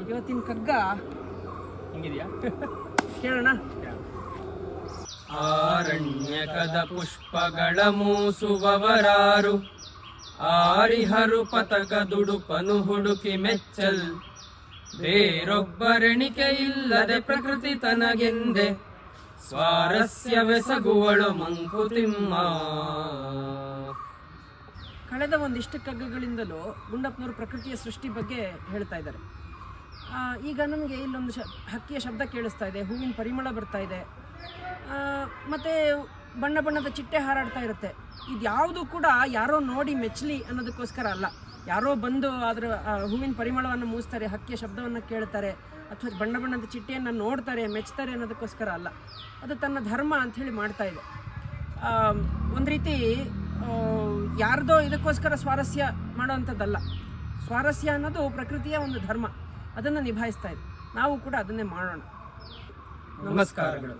ಇವತ್ತಿನ ಕಗ್ಗ ಹಿಂಗಿದೆಯಾ ಕೇಳೋಣ. ಆರಣ್ಯಕದ ಪುಷ್ಪಗಳ ಮೂಸುವವರಾರು, ಆರಿಹರು ಪತಕ ದುಡುಪನು ಹುಡುಕಿ ಮೆಚ್ಚಲ್, ಬೇರೊಬ್ಬರೆಣಿಕೆ ಇಲ್ಲದೆ ಪ್ರಕೃತಿ ತನಗೆಂದೆ ಸ್ವಾರಸ್ಯವೆಸಗುವಳು ಮಂಕುತಿಮ್ಮ. ಕಳೆದ ಒಂದಿಷ್ಟು ಕಗ್ಗಗಳಿಂದಲೂ ಗುಂಡಪ್ಪನವರು ಪ್ರಕೃತಿಯ ಸೃಷ್ಟಿ ಬಗ್ಗೆ ಹೇಳ್ತಾ ಇದ್ದಾರೆ. ಈಗ ನಮಗೆ ಇಲ್ಲೊಂದು ಹಕ್ಕಿಯ ಶಬ್ದ ಕೇಳಿಸ್ತಾ ಇದೆ, ಹೂವಿನ ಪರಿಮಳ ಬರ್ತಾ ಇದೆ, ಮತ್ತು ಬಣ್ಣ ಬಣ್ಣದ ಚಿಟ್ಟೆ ಹಾರಾಡ್ತಾ ಇರುತ್ತೆ. ಇದು ಯಾವುದು ಕೂಡ ಯಾರೋ ನೋಡಿ ಮೆಚ್ಚಲಿ ಅನ್ನೋದಕ್ಕೋಸ್ಕರ ಅಲ್ಲ. ಯಾರೋ ಬಂದು ಅದರ ಹೂವಿನ ಪರಿಮಳವನ್ನು ಮೂಸ್ತಾರೆ, ಹಕ್ಕಿಯ ಶಬ್ದವನ್ನು ಕೇಳ್ತಾರೆ, ಅಥವಾ ಬಣ್ಣ ಬಣ್ಣದ ಚಿಟ್ಟೆಯನ್ನು ನೋಡ್ತಾರೆ, ಮೆಚ್ತಾರೆ ಅನ್ನೋದಕ್ಕೋಸ್ಕರ ಅಲ್ಲ. ಅದು ತನ್ನ ಧರ್ಮ ಅಂಥೇಳಿ ಮಾಡ್ತಾ ಇದೆ. ಒಂದು ರೀತಿ ಯಾರ್ದೋ ಇದಕ್ಕೋಸ್ಕರ ಸ್ವಾರಸ್ಯ ಮಾಡೋವಂಥದ್ದಲ್ಲ. ಸ್ವಾರಸ್ಯ ಅನ್ನೋದು ಪ್ರಕೃತಿಯ ಒಂದು ಧರ್ಮ, ಅದನ್ನು ನಿಭಾಯಿಸ್ತಾ ಇದೆ. ನಾವು ಕೂಡ ಅದನ್ನೇ ಮಾಡೋಣ. ನಮಸ್ಕಾರಗಳು.